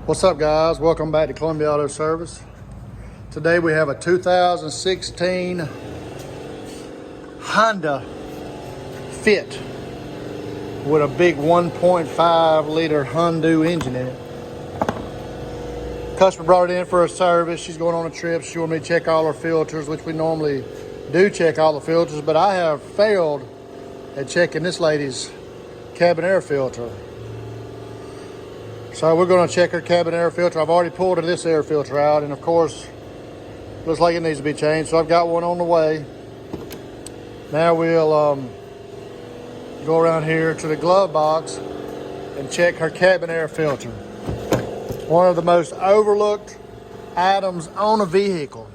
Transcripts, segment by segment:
What's up, guys? Welcome back to Columbia Auto Service. Today we have a 2016 Honda Fit with a big 1.5 liter Honda engine in it. Customer brought it in for a service. She's going on a trip. She wanted me to check all her filters, which we normally do check all the filters, but I have failed at checking this lady's cabin air filter. So we're going to check her cabin air filter. I've already pulled this air filter out, and of course, looks like it needs to be changed. So I've got one on the way. Now we'll go around here to the glove box and check her cabin air filter. One of the most overlooked items on a vehicle.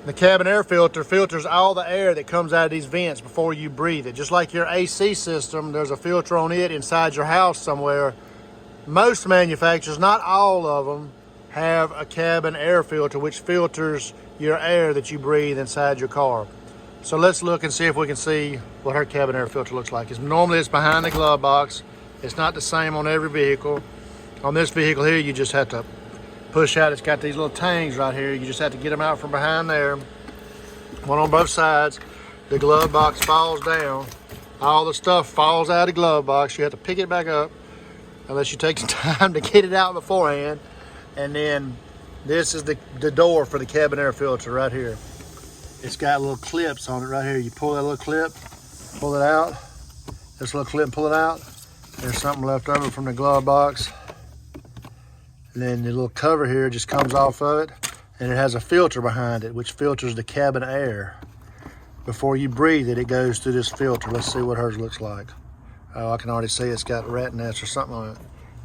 The cabin air filter filters all the air that comes out of these vents before you breathe it. Just like your AC system, there's a filter on it inside your house somewhere. Most manufacturers, not all of them, have a cabin air filter which filters your air that you breathe inside your car. So let's look and see if we can see what her cabin air filter looks like. Normally it's behind the glove box. It's not the same on every vehicle. On this vehicle here, you just have to push out. It's got these little tangs right here. You just have to get them out from behind there. One on both sides. The glove box falls down. All the stuff falls out of the glove box. You have to pick it back up unless you take some time to get it out beforehand. And then this is the door for the cabin air filter right here. It's got little clips on it right here. You pull that little clip, pull it out. This little clip, pull it out. There's something left over from the glove box. And then the little cover here just comes off of it, and it has a filter behind it, which filters the cabin air. Before you breathe it, it goes through this filter. Let's see what hers looks like. Oh, I can already see it's got rat nest or something on it.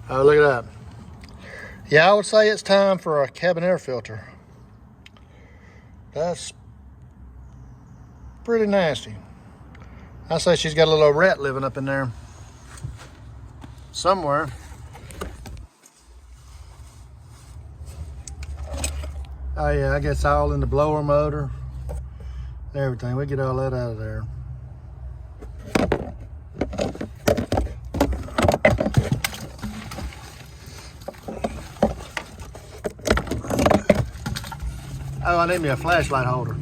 Oh, look at that. Yeah, I would say it's time for a cabin air filter. That's pretty nasty. I say she's got a little rat living up in there somewhere. Oh yeah, I guess all in the blower motor, everything. We get all that out of there. Oh, I need me a flashlight holder.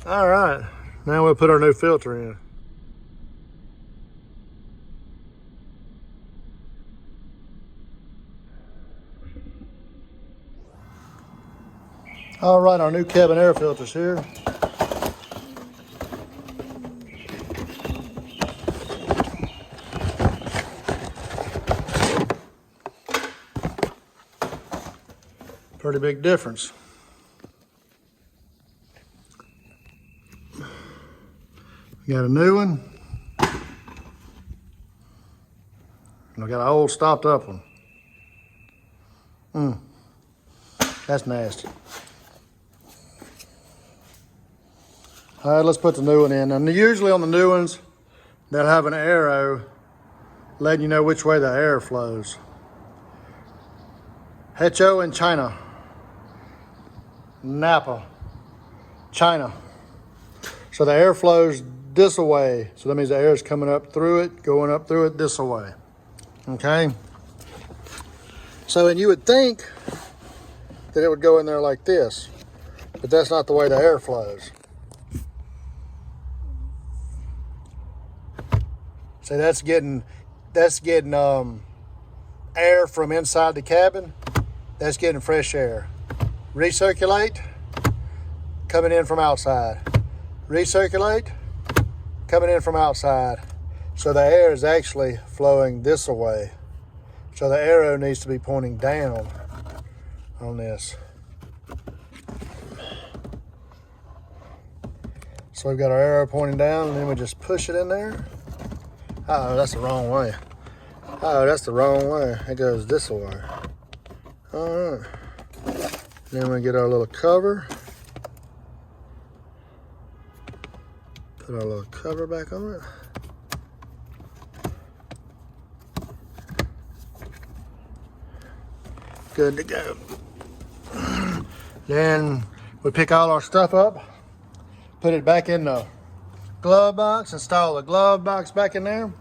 All right, now we'll put our new filter in. All right, our new cabin air filter's here. Pretty big difference. We got a new one. And we got an old stopped up one. That's nasty. All right, let's put the new one in. And usually on the new ones, they'll have an arrow letting you know which way the air flows. HO in China. Napa, China. So the air flows this way. So that means the air is coming up through it, going up through it this way. Okay? So, and you would think that it would go in there like this, but that's not the way the air flows. So that's getting air from inside the cabin. That's getting fresh air. Recirculate, coming in from outside. Recirculate, coming in from outside. So the air is actually flowing this way. So the arrow needs to be pointing down on this. So we've got our arrow pointing down, and then we just push it in there. Uh-oh, that's the wrong way. Oh, that's the wrong way. It goes this way. All right. Then we get our little cover. Put our little cover back on it. Good to go. Then we pick all our stuff up, put it back in the glove box, install the glove box back in there,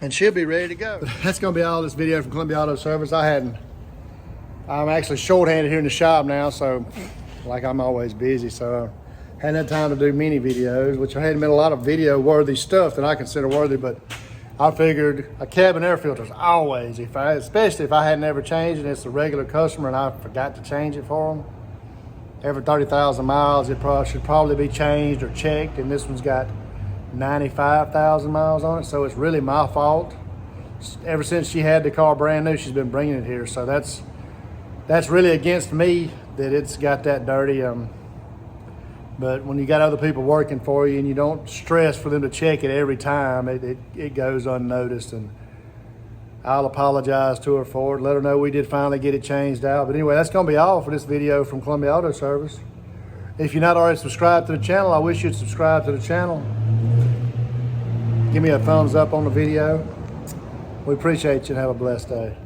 and she'll be ready to go. That's gonna be all this video from Columbia Auto Service. I'm actually shorthanded here in the shop now, so like I'm always busy, so I hadn't had time to do many videos, which I hadn't been a lot of video worthy stuff that I consider worthy, but I figured a cabin air filter is always, especially if I hadn't ever changed it, it's a regular customer and I forgot to change it for them. Every 30,000 miles, it should probably be changed or checked, and this one's got 95,000 miles on it, so it's really my fault. Ever since she had the car brand new, she's been bringing it here, so that's really against me that it's got that dirty. But when you got other people working for you and you don't stress for them to check it every time, it goes unnoticed. And I'll apologize to her for it, let her know we did finally get it changed out. But anyway, that's gonna be all for this video from Columbia Auto Service. If you're not already subscribed to the channel, I wish you'd subscribe to the channel. Give me a thumbs up on the video. We appreciate you and have a blessed day.